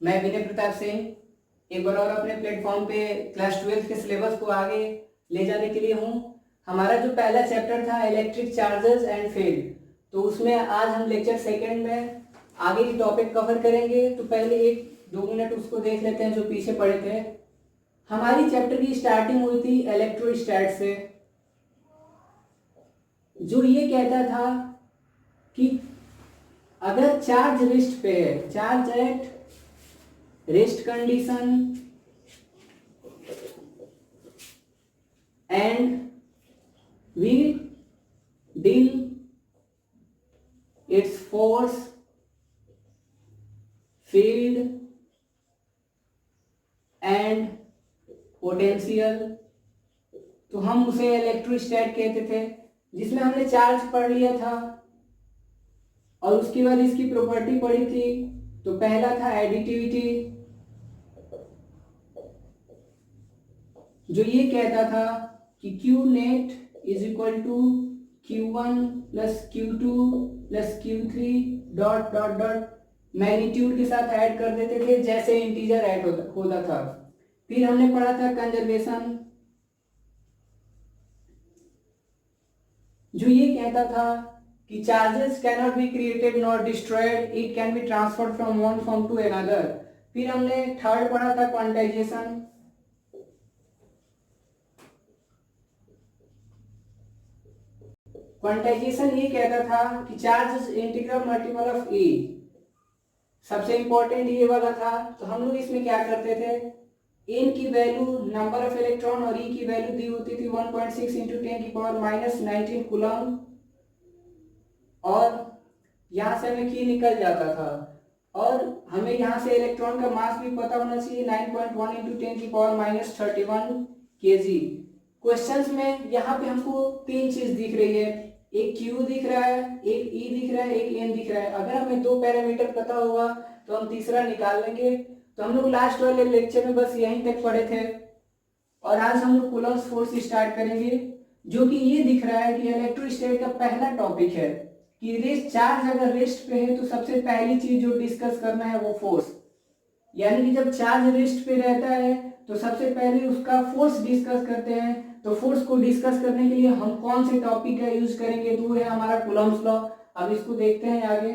मैं विनय प्रताप सिंह एक बार और अपने प्लेटफॉर्म पे क्लास 12 के सिलेबस को आगे ले जाने के लिए हूँ। हमारा जो पहला चैप्टर था इलेक्ट्रिक चार्जेस एंड फील्ड, तो उसमें आज हम लेक्चर सेकंड में आगे की टॉपिक कवर करेंगे। तो पहले 1-2 मिनट उसको देख लेते हैं जो पीछे पड़े थे। हमारी चैप्टर की स्टार्टिंग हुई थी इलेक्ट्रोस्टैट से, जो ये कहता था कि अगर चार्ज रेस्ट पे है, charge at rest condition and we deal its force, field and potential, तो हम उसे इलेक्ट्रोस्टैट कहते थे, जिसमें हमने चार्ज पढ़ लिया था और उसके बाद इसकी प्रॉपर्टी पढ़ी थी। तो पहला था एडिटिविटी, जो ये कहता था कि Q net is equal to Q1 plus Q2 plus Q3 dot dot dot magnitude के साथ ऐड कर देते थे जैसे इंटीजर ऐड होता था। फिर हमने पढ़ा था कंजर्वेशन, जो ये कहता था कि charges can not be created not destroyed, it can be transferred from one form to another. फिर हमने थर्ड पढ़ा था क्वांटाइजेशन, क्वांटाइजेशन ये कहता था कि charge is integral multiple of A. सबसे इंपॉर्टेंट ये वाला था। तो हम लोग इसमें क्या करते थे, एन की वैल्यू नंबर ऑफ इलेक्ट्रॉन और ई की वैल्यू दी होती थी 1.6 इंटू 10⁻⁻19 कूलम, और यहाँ से हमें की निकल जाता था। और हमें यहाँ से इलेक्ट्रॉन का मास भी पता होना चाहिए 9.1 इंटू 10⁻31 kg। क्वेश्चंस में यहाँ पे हमको 3 चीज दिख रही है, एक Q दिख रहा है, एक E दिख रहा है, एक N दिख रहा है। अगर हमें 2 पैरामीटर पता होगा तो हम तीसरा निकाल लेंगे। तो हम लोग लास्ट वाले लेक्चर में बस यहीं तक पढ़े थे, और आज हम लोग कूलम्ब्स फोर्स स्टार्ट करेंगे, जो कि ये दिख रहा है कि इलेक्ट्रोस्टैट का पहला टॉपिक है कि रेस्ट चार्ज अगर रेस्ट पे है तो सबसे पहली चीज जो डिस्कस करना है वो फोर्स, यानी कि जब चार्ज रेस्ट पे रहता है तो सबसे पहले उसका फोर्स डिस्कस करते हैं। तो फोर्स को डिस्कस करने के लिए हम कौन से टॉपिक का यूज करेंगे, तो वो है हमारा कूलम्ब्स लॉ। अब इसको देखते हैं आगे।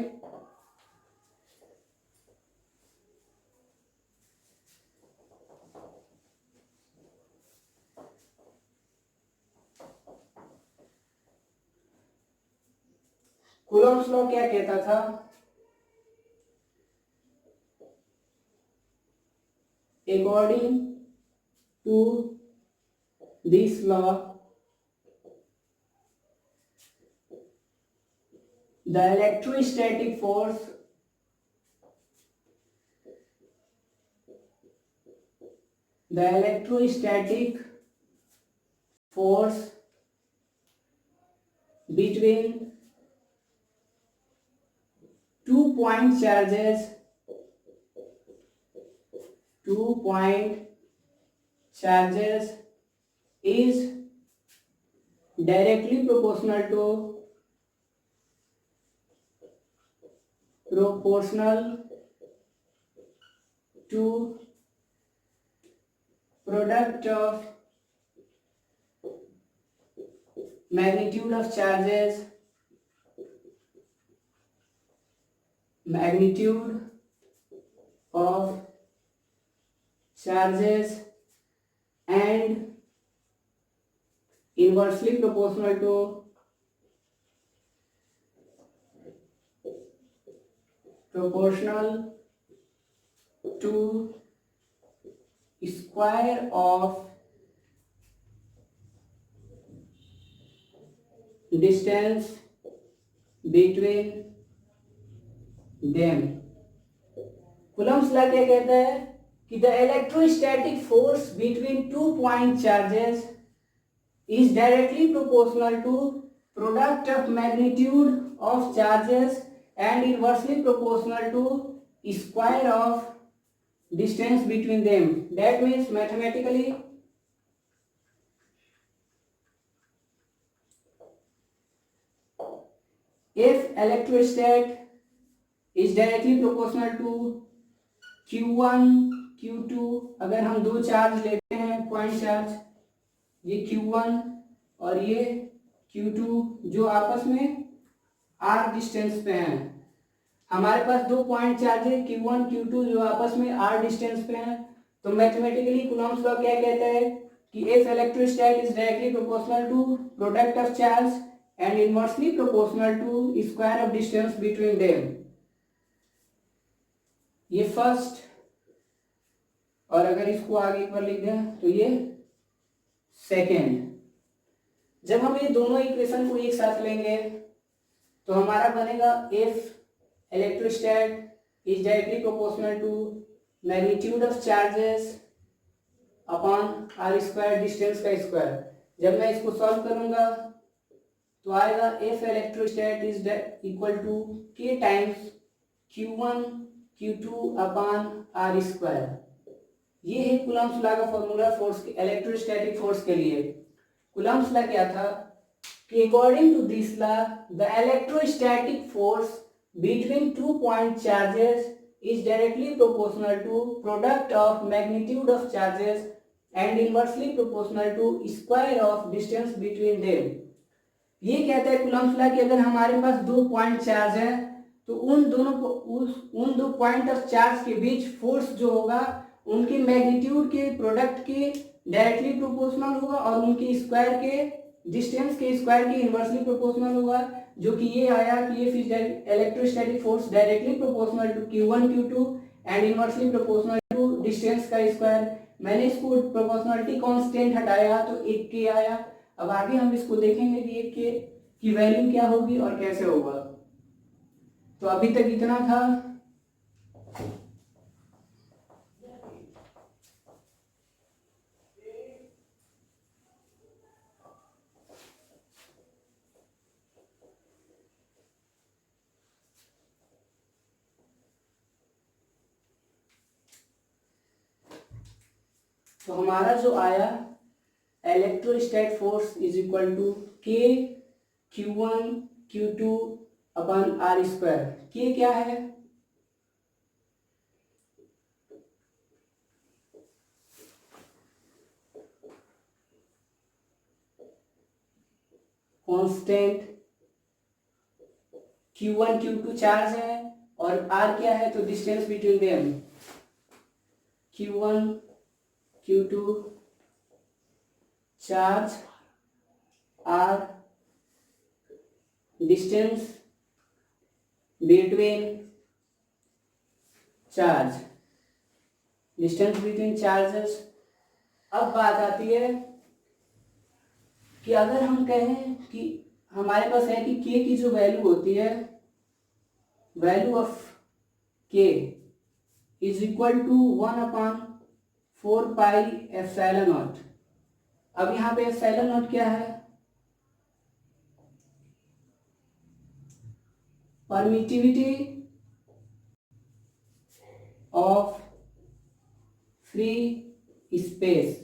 कूलम्ब्स लॉ क्या कहता था, according to this law the electrostatic force between 2 point charges is directly proportional to product of magnitude of charges and inversely proportional to square of distance between them। Coulomb's law क्या कहता है कि the electrostatic force between 2 point charges is directly proportional to product of magnitude of charges and inversely proportional to square of distance between them। That means mathematically if electrostat is directly proportional to Q1 Q2, अगर हम दो charge लेते हैं point charge, ये Q1 और ये Q2 जो आपस में r डिस्टेंस पे हैं। हमारे पास दो पॉइंट चार्ज है Q1 Q2 जो आपस में r डिस्टेंस पे हैं। तो मैथमेटिकली कूलम्ब्स लॉ क्या कहता है कि if electrostatic is directly proportional to product of charge and inversely proportional to square of distance between them। ये फर्स्ट, और अगर इसको आगे पर लिख दें तो ये सेकेंड। जब हम ये दोनों इक्वेशन को एक साथ लेंगे तो हमारा बनेगा if electrostat is directly proportional to magnitude of charges upon r square distance का स्क्वायर। जब मैं इसको सॉल्व करूंगा तो आएगा if electrostat is equal to k times Q1 Q2 upon r square. ये है कूलम्ब्स लॉ का फॉर्मूला फोर्स, इलेक्ट्रोस्टैटिक फोर्स के लिए। कूलम्ब्स लॉ क्या था कि according to this law the electrostatic force between two point charges is directly proportional to product of magnitude of charges and inversely proportional to square of distance between them। ये कहता है Coulomb's law कि अगर हमारे पास दो point charge है तो उन दो पॉइंट ऑफ चार्ज के बीच फोर्स जो होगा उनके मैग्नीट्यूड के प्रोडक्ट के डायरेक्टली प्रोपोर्शनल होगा और उनके स्क्वायर के डिस्टेंस के स्क्वायर के इनवर्सली प्रोपोर्शनल होगा। जो कि ये आया कि ये electrostatic force directly proportional to Q1 Q2 and inversely proportional to distance का स्क्वायर। मैंने इसको प्रोपोर्शनलिटी कांस्टेंट हटाया तो 1k आया। अब आगे हम इसको देखेंगे कि 1k की वैल्यू क्या होगी और कैसे होगा। तो अभी तक इतना था। तो हमारा जो आया electrostatic force is equal to k Q1 Q2 upon r square. k क्या है कांस्टेंट, Q1 Q2 चार्ज है और r क्या है तो distance between them. Q1 Q2 charge, r distance between charge, distance between charges. अब बात आती है कि अगर हम कहें कि हमारे पास है कि k की जो वैल्यू होती है, value of k is equal to 1/4 pi epsilon naught. अब यहाँ पे एप्सिलॉन नॉट क्या है, permittivity of free space.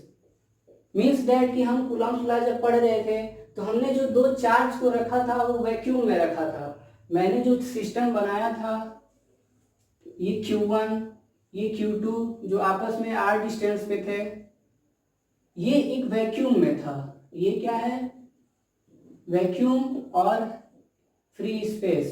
Means that कि हम कूलम्ब्स लॉ जब पढ़ रहे थे तो हमने जो दो चार्ज को रखा था वो वैक्यूम में रखा था। मैंने जो सिस्टम बनाया था ये Q1 ये Q2 जो आपस में r डिस्टेंस पे थे, ये एक वैक्यूम में था। ये क्या है, वैक्यूम और फ्री स्पेस।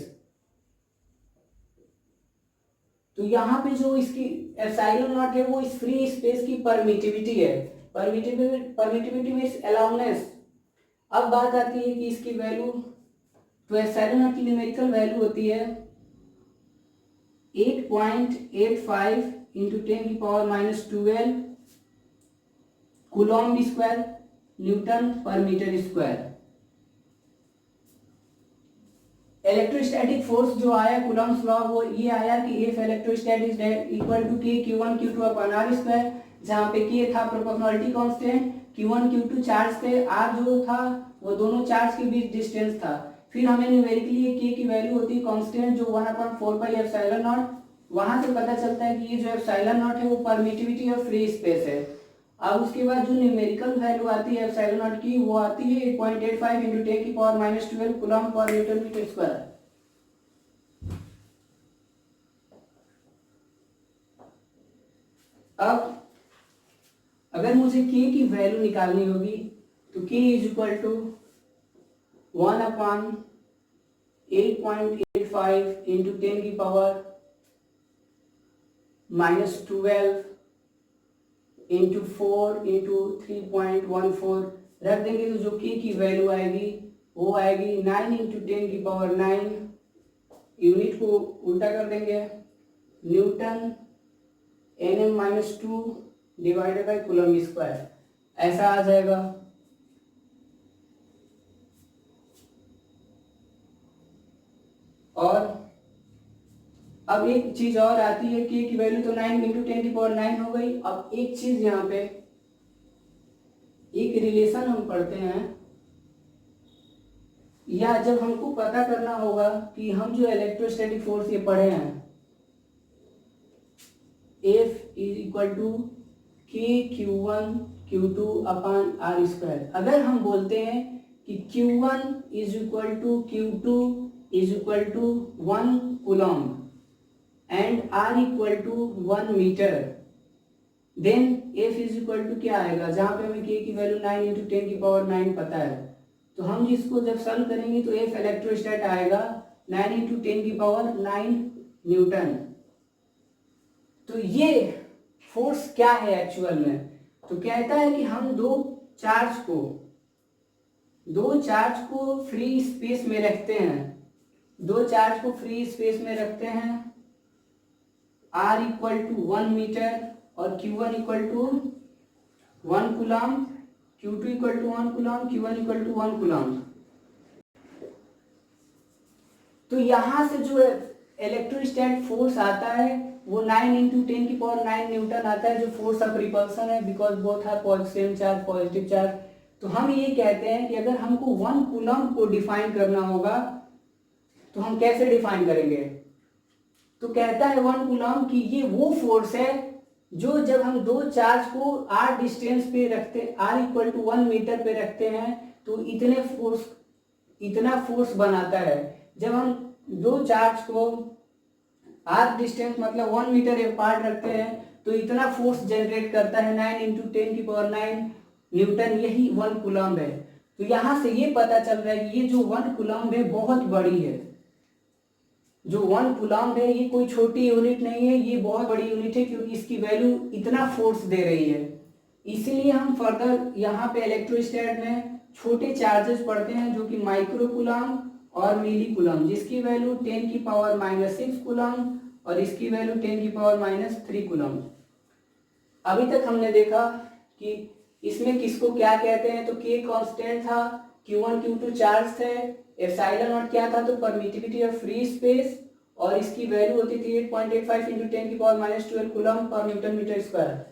तो यहाँ पे जो इसकी एप्सिलॉन नॉट है वो इस फ्री स्पेस की परमिटिविटी है। Permittivity means allowance. अब बात आती है कि इसकी वैल्यू, तो एप्सिलॉन नॉट की न्यूमेरिकल वैल्यू होती है 8.85 इंटू 10⁻⁻12 कूलॉम्ब स्क्वायर न्यूटन पर मीटर स्क्वायर। इलेक्ट्रोस्टैटिक फोर्स जो आया कूलम्ब्स लॉ वो ये आया कि if electrostatic is equal to k Q1 Q2 upon r square, जहाँ पे k था proportionality constant, Q1 Q2 charge थे, r जो था वो दोनों चार्ज के बीच डिस्टेंस था। फिर हमें न्यूमेरिकली k की वैल्यू होती है कांस्टेंट जो 1/4 पाई एप्सिलॉन नॉट। वहां से पता चलता है कि ये जो एप्सिलॉन नॉट है वो परमिटिविटी और फ्री स्पेस है। अब उसके बाद जो न्यूमेरिकल वैल्यू आती है एप्सिलॉन नॉट की वो आती है 8.85 इंटू 10⁻⁻12 कूलम्ब पर मीटर स्क्वायर। अब अगर मुझे k की वैल्यू निकालनी होगी तो k is equal to 1/8.85 into 10 की पावर -12 इंटू 4 इंटू 3.14 रख देंगे तो जो k की वैल्यू आएगी वो आएगी 9 इंटू 10 की पावर 9। यूनिट को उल्टा कर देंगे, Newton nm-2 divided by coulomb square, ऐसा आ जाएगा। और अब एक चीज और आती है कि की वैल्यू तो 9 इंटू 10 की पावर 9 हो गई। अब एक चीज यहाँ पे एक रिलेशन हम पढ़ते हैं, या जब हमको पता करना होगा कि हम जो इलेक्ट्रोस्टैटिक फोर्स ये पढ़े हैं F is equal to Q1 Q2 upon R square. अगर हम बोलते हैं कि Q1 is equal to Q2 is equal to 1 coulomb and R equal to 1 metre, then F is equal to क्या आएगा, जहां पे हमें K की वैल्यू 9 इंटू 10 की पावर 9 पता है, तो हम जिसको जब सॉल्व करेंगे तो F इलेक्ट्रोस्टैट आएगा 9 इंटू 10 की पावर 9 न्यूटन। तो ये फोर्स क्या है एक्चुअल में, तो कहता है कि हम दो चार्ज को फ्री स्पेस में रखते हैं, R इक्वल टू 1 मीटर और Q1 equal to 1 coulomb, Q2 equal to 1 coulomb, Q1 equal to 1 coulomb. तो यहां से जो इलेक्ट्रोस्टैटिक फोर्स आता है वो 9 इंटू 10 की पावर 9 न्यूटन आता है, जो फोर्स ऑफ रिपल्सन है, because both are same charge, positive charge. तो हम ये कहते हैं कि अगर हमको 1 कूलम को डिफाइन करना होगा तो हम कैसे डिफाइन करेंगे, तो कहता है 1 कूलम कि ये वो फोर्स है जो जब हम दो चार्ज को r डिस्टेंस पे रखते, r इक्वल टू 1 मीटर पे रखते हैं तो इतना फोर्स बनाता है। जब हम दो चार्ज को r डिस्टेंस मतलब 1 मीटर अपार्ट रखते हैं तो इतना फोर्स जनरेट करता है 9 इंटू 10 की पावर 9 न्यूटन, यही 1 कूलम है। तो यहां से ये पता चल रहा है कि ये जो 1 कूलम है बहुत बड़ी है, जो 1 कूलम है ये कोई छोटी यूनिट नहीं है, ये बहुत बड़ी यूनिट है क्योंकि इसकी वैल्यू इतना फोर्स दे रही है। इसीलिए हम फर्दर यहाँ पे इलेक्ट्रोस्टैट में छोटे चार्जेस पढ़ते हैं जो कि माइक्रो कूलम और मिली कूलम, जिसकी वैल्यू 10 की पावर -6 कूलम और इसकी वैल्यू 10 की पावर -3 कूलम। अभी तक हमने देखा कि इसमें किसको क्या कहते हैं, तो K कांस्टेंट था, Q1 Q2 चार्ज थे, एप्सिलॉन नॉट क्या था, तो परमिटिविटी ऑफ फ्री स्पेस, और इसकी वैल्यू होती थी 8.85 इंटू 10 की power -12 coulomb per newton metre square.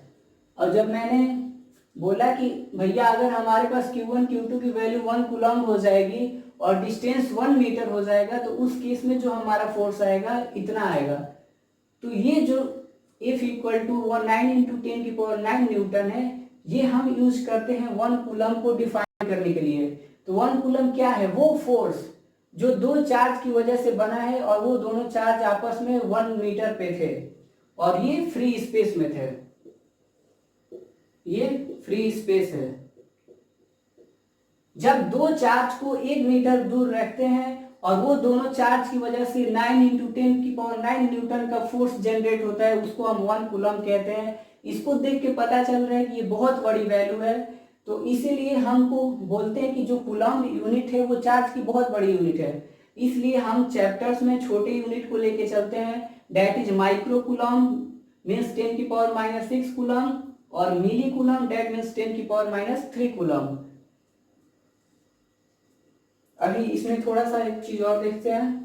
और जब मैंने बोला कि भैया अगर हमारे पास Q1 Q2 की वैल्यू 1 कूलम हो जाएगी और डिस्टेंस 1 मीटर हो जाएगा तो उस केस में जो हमारा फोर्स आएगा इतना आएगा। तो ये जो F इक्वल टू 9 इंटू 10 की पावर 9 न्यूटन है, ये हम यूज करते हैं 1 कूलम को डिफाइन करने के लिए। तो 1 कूलम क्या है, वो फोर्स जो दो चार्ज की वजह से बना है और वो दोनों चार्ज आपस में 1 मीटर पे थे और ये फ्री स्पेस में थे, ये फ्री स्पेस है। जब दो चार्ज को 1 मीटर दूर रखते हैं और वो दोनों चार्ज की वजह से 9 इंटू 10 की पावर 9 न्यूटन का फोर्स जनरेट होता है, उसको हम 1 कूलम कहते हैं। इसको देख के पता चल रहा है कि ये बहुत बड़ी वैल्यू है, तो इसीलिए हमको बोलते हैं कि जो कूलम यूनिट है वो चार्ज की बहुत बड़ी यूनिट है। इसलिए हम चैप्टर्स में छोटे यूनिट को लेके चलते हैं, that is micro coulomb means 10 की पावर -6 कूलम और मिली कूलम दैट मीन्स 10 की पावर -3 कूलम। अभी इसमें थोड़ा सा एक चीज और देखते हैं।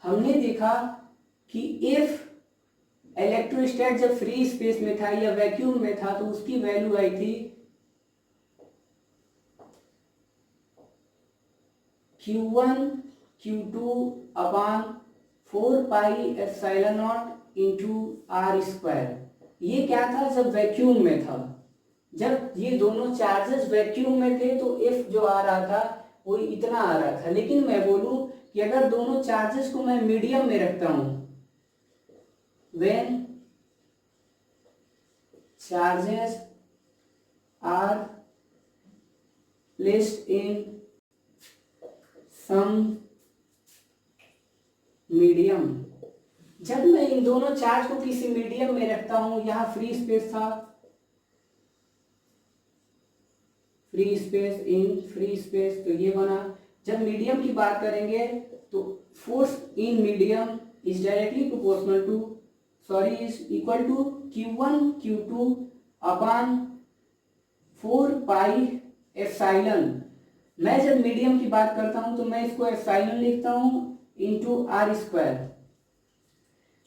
हमने देखा कि इफ इलेक्ट्रोस्टैट जब फ्री स्पेस में था या वैक्यूम में था तो उसकी वैल्यू आई थी Q1 Q2 upon 4 pi epsilon not into R square. ये क्या था, जब वैक्यूम में था। जब ये दोनों चार्जेस वैक्यूम में थे तो एफ जो आ रहा था वो इतना आ रहा था। लेकिन मैं बोलूं कि अगर दोनों चार्जेस को मैं मीडियम में रखता हूं, when charges are placed in some medium, जब मैं इन दोनों चार्ज को किसी मीडियम में रखता हूं, यहां फ्री स्पेस था, free space in free space, तो ये बना। जब मीडियम की बात करेंगे तो force in medium is directly proportional to, sorry is equal to Q1 Q2 upon 4 pi epsilon. मैं जब मीडियम की बात करता हूं तो मैं इसको एप्सिलॉन लिखता हूं इंटू आर स्क्वायर।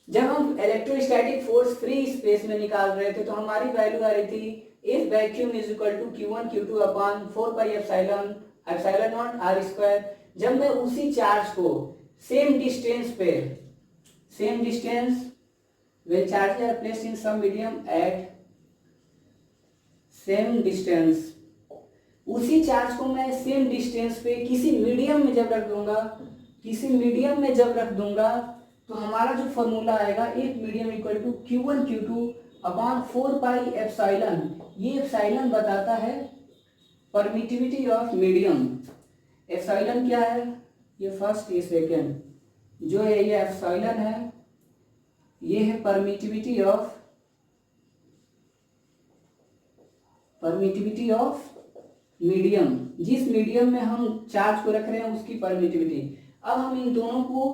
जब हम इलेक्ट्रोस्टैटिक फोर्स फ्री स्पेस में निकाल रहे थे तो हमारी वैल्यू आ रही थी F vacuum is equal to Q1 Q2 upon 4 pi epsilon epsilon naught r square. जब मैं उसी चार्ज को सेम डिस्टेंस पे, same distance when charges are placed in some medium at same distance, उसी चार्ज को मैं सेम डिस्टेंस पे किसी मीडियम में जब रख दूंगा, किसी मीडियम में जब रख दूंगा तो हमारा जो फॉर्मूला आएगा एक medium equal to Q1 Q2 upon 4 pi epsilon. ये एप्सिलॉन बताता है परमिटिविटी ऑफ मीडियम। एप्सिलॉन क्या है, ये फर्स्ट ये सेकेंड जो है ये एप्सिलॉन है, ये है परमिटिविटी ऑफ मीडियम, जिस मीडियम में हम चार्ज को रख रहे हैं उसकी परमिटिविटी। अब हम इन दोनों को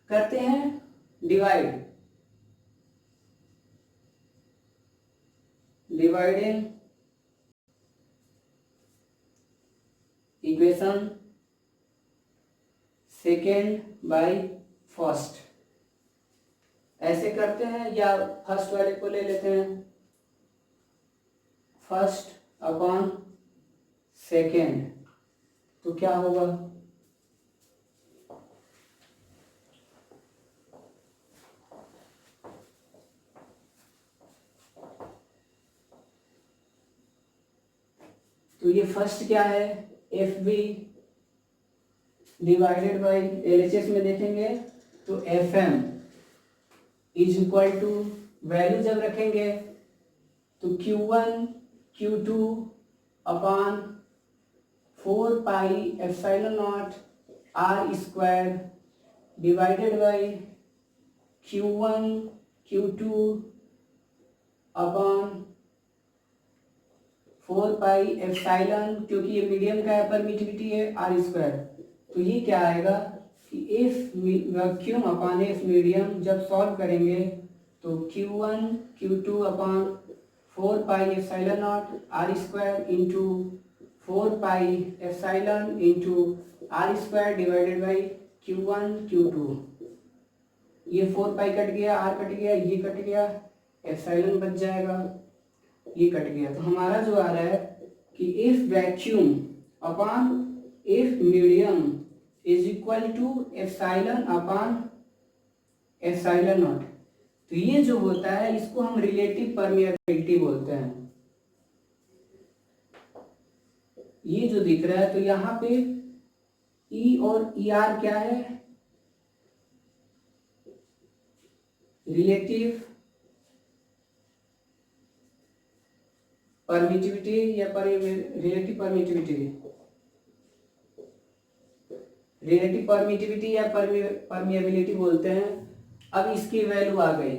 करते हैं dividing equation second by first, ऐसे करते हैं या फर्स्ट वाले को ले लेते हैं, फर्स्ट अपॉन सेकेंड, तो क्या होगा तो ये फर्स्ट क्या है F B divided by LHS में देखेंगे तो F M is equal to, value जब रखेंगे तो Q1 Q2 upon 4 pi epsilon naught r square divided by Q1 Q2 upon 4 pi epsilon, क्योंकि ये मीडियम का है परमिटिविटी है आर स्क्वायर, तो ये क्या आएगा कि F vacuum upon F medium जब सॉल्व करेंगे तो Q1 Q2 upon 4 pi epsilon naught r square into 4 pi epsilon into r square divided by Q1 Q2, ये 4 पाई कट गया, आर कट गया, ये कट गया, एप्सिलॉन बच जाएगा, ये कट गया। तो हमारा जो आ रहा है कि F vacuum upon F medium is equal to epsilon upon epsilon naught, तो ये जो होता है इसको हम रिलेटिव परमिएबिलिटी बोलते हैं। ये जो दिख रहा है तो यहाँ पे ई और ई आर क्या है, रिलेटिव परमिटिविटी या रिलेटिव परमिटिविटी या परमिएबिलिटी बोलते हैं। अब इसकी वैल्यू आ गई,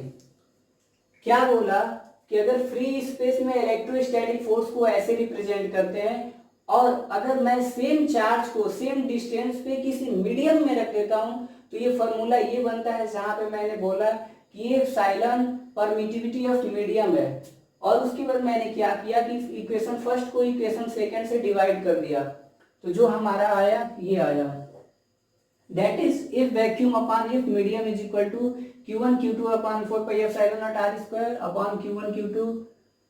क्या बोला कि अगर फ्री स्पेस में इलेक्ट्रोस्टैटिक फोर्स को ऐसे रिप्रेजेंट करते हैं और अगर मैं सेम चार्ज को सेम डिस्टेंस पे किसी मीडियम में रख देता हूं तो ये फॉर्मूला ये बनता है, जहां पे मैंने बोला कि ये एप्सिलॉन परमिटिविटी ऑफ मीडियम है, और उसके बाद मैंने क्या किया कि इक्वेशन फर्स्ट को इक्वेशन सेकंड से डिवाइड कर दिया, तो जो हमारा आया ये आया, that is F vacuum upon F medium is equal to Q1 Q2 upon 4 pi epsilon naught r square upon Q1 Q2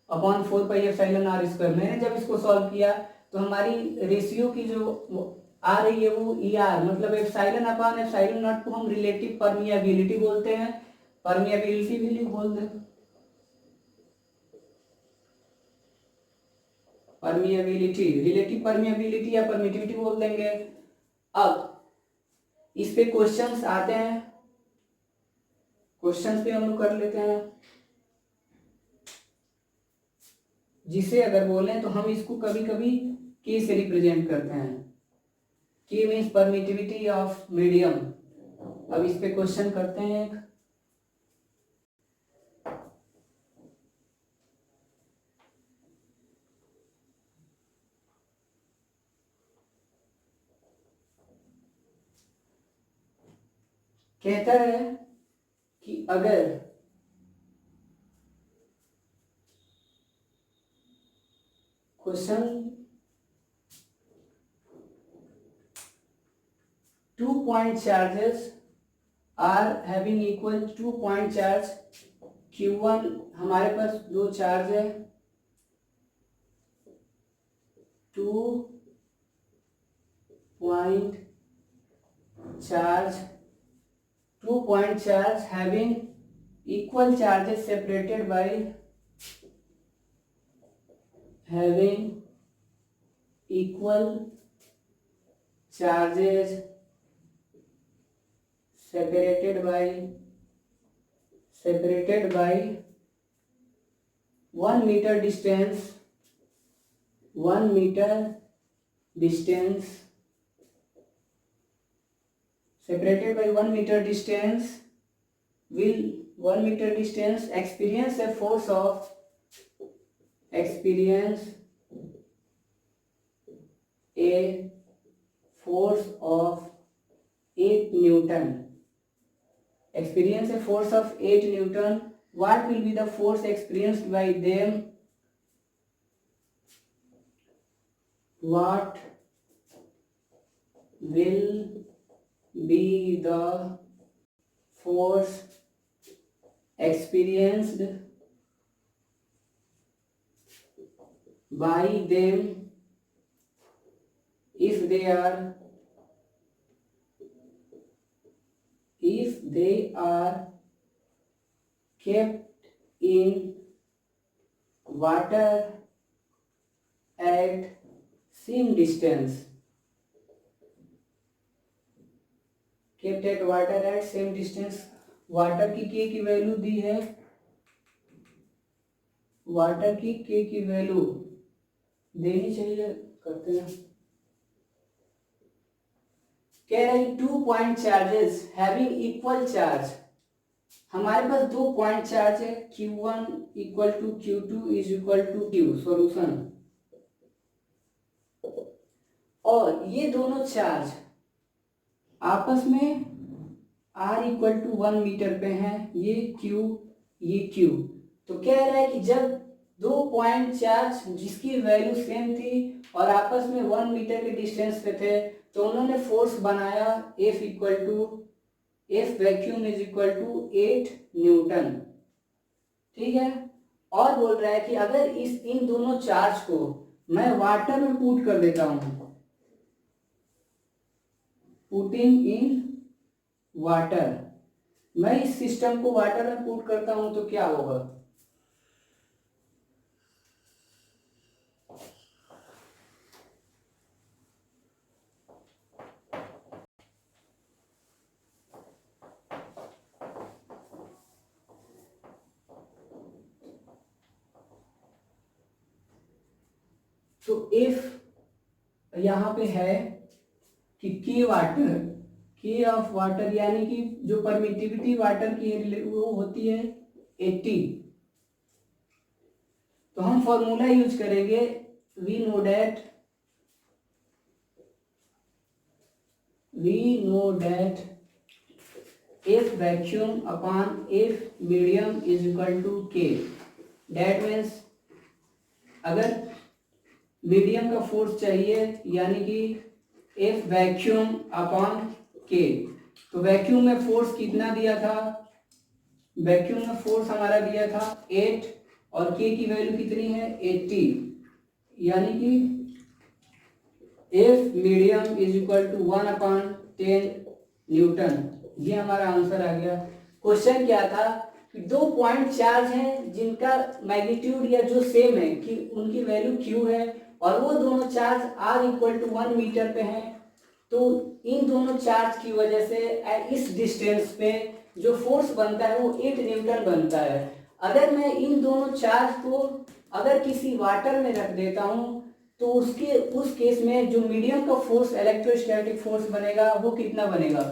upon 4 pi epsilon r square. मैंने जब इसको सॉल्व किया तो हमारी रेशियो की जो आ रही है वो ई आर, मतलब एप्सिलॉन अपॉन एप्सिलॉन नॉट को हम रिलेटिव परमिएबिलिटी बोलते हैं, परमिएबिलिटी भी बोलते हैं। परमिएबिलिटी, रिलेटिव परमिएबिलिटी या परमिटिविटी बोल देंगे। अब इस पे क्वेश्चंस आते हैं, क्वेश्चंस पे हम लोग कर लेते हैं। जिसे अगर बोलें तो हम इसको कभी कभी के से रिप्रेजेंट करते हैं। के मीन्स परमिटिविटी ऑफ मीडियम। अब इस पे क्वेश्चन करते हैं एक। कहता है कि अगर question 2 point charges are having equal 2 point charge Q1, हमारे पास दो चार्ज है, 2 point charge having equal charges separated by separated by 1 meter distance separated by 1 meter distance will 1 meter distance experience a force of 8 Newton. Experience a force of 8 Newton. What will be the force experienced by them? What will be the force experienced by them if they are kept in water at same distance? Kept at water at same distance. Water की के की value दी है, water की के की value देनी चाहिए, करते हैं। कह रहे हैं 2 point charges having equal charge. हमारे पास 2 पॉइंट चार्ज है, Q1 equal to Q2 is equal to Q। Solution. और ये दोनों चार्ज आपस में R इक्वल टू 1 मीटर पे हैं, ये Q ये Q। तो कह रहा है कि जब 2 पॉइंट चार्ज जिसकी वैल्यू सेम थी और आपस में 1 मीटर के डिस्टेंस पे थे, तो उन्होंने फोर्स बनाया F vacuum is equal to 8 newton. ठीक है। और बोल रहा है कि अगर इन दोनों चार्ज को मैं वाटर में पुट कर देता हूं, पुटिंग इन वाटर, मैं इस सिस्टम को वाटर में पुट करता हूं तो क्या होगा? तो इफ यहां पे है कि के ऑफ वाटर यानी कि जो परमिटिविटी वाटर की है वो होती है 80। तो हम फॉर्मूला यूज करेंगे, we know that F vacuum upon F medium is equal to K। That means अगर मीडियम का फोर्स चाहिए यानी कि F वैक्यूम अपॉन K, तो वैक्यूम में फोर्स कितना दिया था? वैक्यूम में फोर्स हमारा दिया था 8 और K की वैल्यू कितनी है? 80, यानी कि F medium is equal to 1/10 newton. ये हमारा आंसर आ गया। क्वेश्चन क्या था कि 2 पॉइंट चार्ज हैं जिनका मैग्नीट्यूड या जो सेम है कि उनकी वैल्यू Q है और वो दोनों charge r equal to 1 metre पे हैं, तो इन दोनों चार्ज की वजह से इस डिस्टेंस पे जो फोर्स बनता है वो 8 न्यूटन बनता है। अगर मैं इन दोनों चार्ज को अगर किसी वाटर में रख देता हूँ तो उस केस में जो मीडियम का फोर्स इलेक्ट्रोस्टैटिक फोर्स बनेगा वो कितना बनेगा,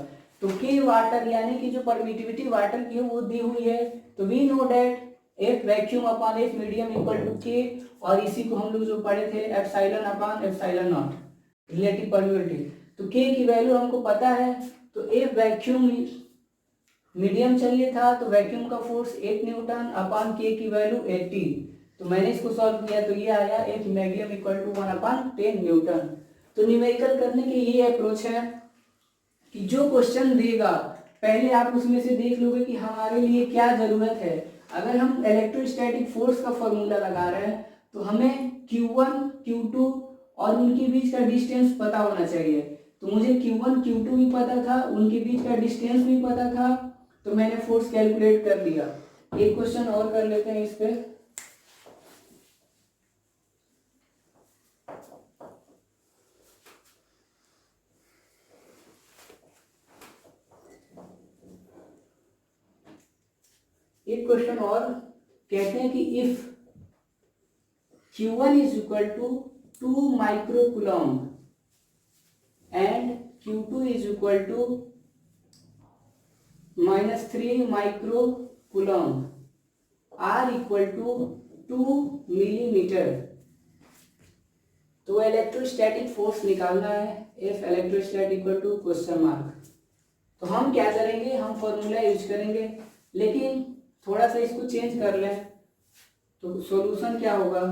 तो के वाटर यानी कि जो परमिटिविटी वाटर की है वो दी हुई है, तो we know that F vacuum upon F medium equal to K, और इसी को हम लोग जो पढ़े थे epsilon upon epsilon not relative permittivity, तो के की वैल्यू हमको पता है, तो एफ वैक्यूम मीडियम चाहिए था, तो वैक्यूम का फोर्स 8 न्यूटन अपॉन के की वैल्यू 80, तो मैंने इसको सॉल्व किया तो ये आया F maximum equal to 1 upon 10 newton. तो न्यूमेरिकल करने की ये अप्रोच है कि जो क्वेश्चन देगा पहले आप उसमें से देख लोगे कि हमारे लिए क्या जरूरत है। अगर हम इलेक्ट्रोस्टैटिक फोर्स का फॉर्मूला लगा रहे हैं तो हमें Q1 Q2 और उनके बीच का डिस्टेंस पता होना चाहिए, तो मुझे Q1 Q2 भी पता था, उनके बीच का डिस्टेंस भी पता था, तो मैंने फोर्स कैलकुलेट कर दिया। एक क्वेश्चन और कर लेते हैं इस पे। एक क्वेश्चन और कहते हैं कि if Q1 is equal to 2 microcoulomb and Q2 is equal to -3 microcoulomb are equal to 2 millimetre, तो इलेक्ट्रोस्टैटिक फोर्स निकालना है, F electrostatic equal to question mark. तो हम क्या करेंगे, हम फॉर्मूला यूज करेंगे, लेकिन थोड़ा सा इसको चेंज कर लें, तो सॉल्यूशन क्या होगा,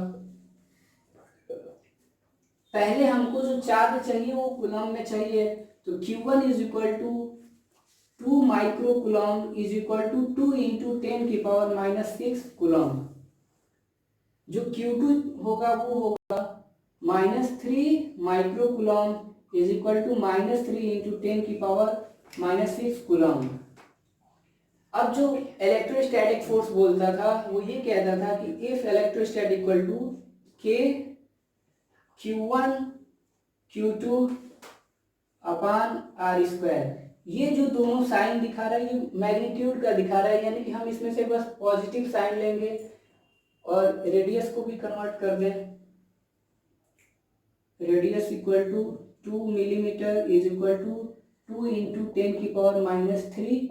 पहले हमको जो चार्ज चाहिए वो कूलम में चाहिए, तो Q1 is equal to 2 microcoulomb is equal to 2 into 10 की पावर -6 कूलम। जो Q2 होगा वो होगा -3 microcoulomb is equal to -3 into 10 की पावर -6 कूलम। अब जो इलेक्ट्रोस्टैटिक फोर्स बोलता था वो ये कहता था कि इफ इलेक्ट्रोस्टैटिक इक्वल टू के Q1 Q2 upon R square, ये जो दोनों साइन दिखा रहा है ये मैग्नीट्यूड का दिखा रहा है, यानी कि हम इसमें से बस पॉजिटिव साइन लेंगे और रेडियस को भी कन्वर्ट कर दें, radius equal to 2 millimetre is equal to 2 into 10 की पावर -3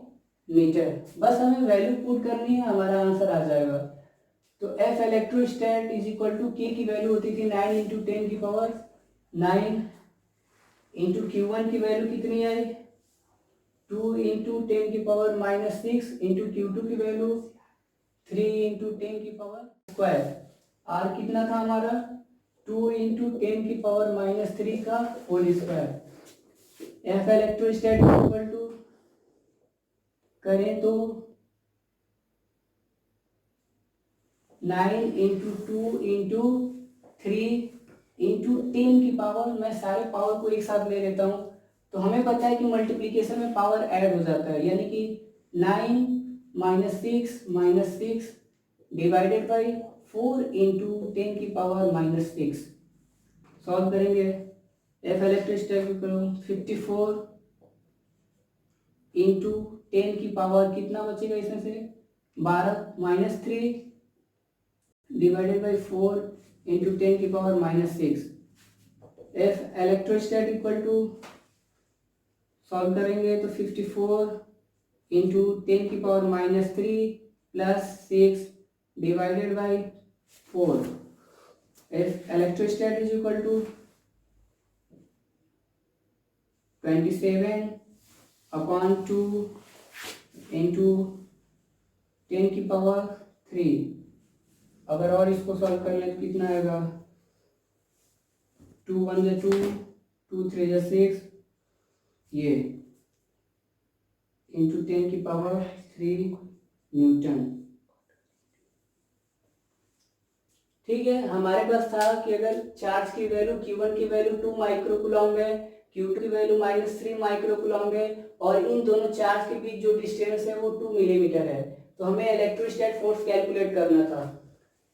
मीटर। बस हमें वैल्यू पुट करनी है, हमारा आंसर आ जाएगा। तो F electrostat is equal to के की वैल्यू होती थी 9 इंटू 10 की पावर 9 इंटू Q1 की वैल्यू कितनी आई 2 इंटू 10 की पावर -6 इंटू Q2 की वैल्यू 3 इंटू 10 की पावर स्क्वायर, आर कितना था हमारा 2 इंटू 10 की पावर -3 का whole square. F electrostat equal to करें तो 9 इंटू 2 इंटू 3 इंटू 10 की पावर, मैं सारे पावर को एक साथ ले लेता हूँ, तो हमें पता है कि मल्टीप्लिकेशन में पावर ऐड हो जाता है, यानी कि 9 -6 डिवाइडेड बाई 4 इंटू 10 की पावर -6। सॉल्व करेंगे, एफ इलेक्ट्रोस्टैटिक करो 54 इंटू 10 की पावर कितना बचेगा इसमें से 12 -3 डिवाइडेड बाई 4 इंटू 10 की power -6। F electrostat equal to solve करेंगे तो 54 इंटू 10 की power -3 plus 6 divided by 4। F electrostat is equal to 27 upon 2 into 10 की पावर 3। अगर और इसको सॉल्व कर लें तो कितना आएगा 2 1 जा 2 2 3 जा 6 ये इंटू 10 की पावर 3 न्यूटन। ठीक है, हमारे पास था कि अगर चार्ज की वैल्यू Q1 की वैल्यू 2 माइक्रोकूलम है, Q2 की वैल्यू -3 माइक्रोकूलम है और इन दोनों चार्ज के बीच जो डिस्टेंस है वो 2 मिलीमीटर है, तो हमें इलेक्ट्रोस्टैट फोर्स कैलकुलेट करना था।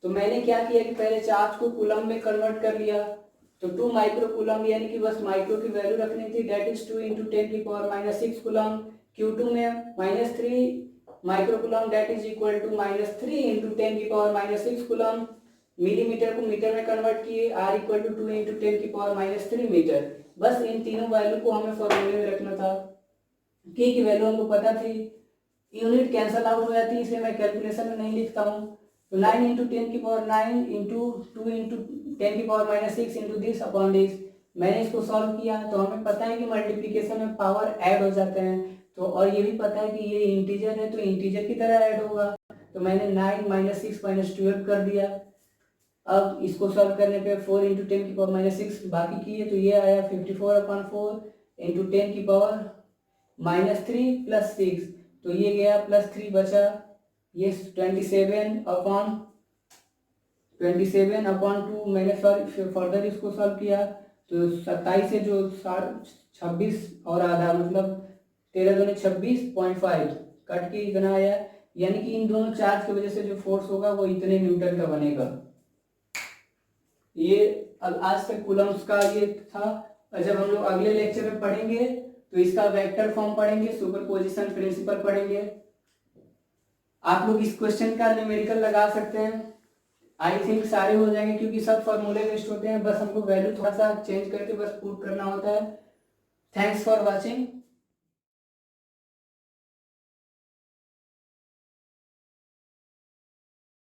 तो मैंने क्या किया कि पहले चार्ज को कूलम में कन्वर्ट कर लिया, तो 2 माइक्रो कूलम यानी कि बस माइक्रो की वैल्यू रखनी थी, that is 2 into 10⁻⁻6 coulomb. Q2 में -3 micro coulomb that is equal to -3 into 10⁻⁻6 coulomb. Millimetre को मीटर में कन्वर्ट किए, R equal to 2 into 10⁻³ metre. बस इन तीनों वैल्यू को हमें फॉर्मूले में रखना था। K की वैल्यू हमको पता थी, यूनिट कैंसल आउट हो जाती है इसलिए मैं कैलकुलेशन में नहीं लिखता हूँ। तो 9 into 10⁹ into 2 into 10⁻⁻6 into this upon this, मैंने इसको सॉल्व किया तो हमें पता है कि मल्टीप्लिकेशन में पावर ऐड हो जाते हैं, तो और ये भी पता है कि ये इंटीजर है तो इंटीजर की तरह ऐड होगा, तो मैंने 9 - 6 - 12 कर दिया। अब इसको सॉल्व करने पे 4 इंटू 10⁻⁻6 बाकी किए तो ये आया 54/4 इंटू 10⁻³ प्लस 6, तो ये गया +3 बचा, ये 27/2 मैंने फर्दर इसको सॉल्व किया तो 27 से जो 26 और आधा मतलब 13 दूनी 26.5 कट के इतना आया, यानी कि इन दोनों चार्ज की वजह से जो फोर्स होगा वो इतने न्यूटन का बनेगा। ये आज तक कूलम्स का ये था, और जब हम लोग अगले लेक्चर में पढ़ेंगे तो इसका वेक्टर फॉर्म पढ़ेंगे, सुपरपोजिशन प्रिंसिपल पढ़ेंगे। आप लोग इस क्वेश्चन का न्यूमेरिकल लगा सकते हैं, आई थिंक सारे हो जाएंगे क्योंकि सब फॉर्मूले बेस्ड होते हैं, बस हमको वैल्यू थोड़ा सा चेंज करके बस पुट करना होता है। Thanks for watching.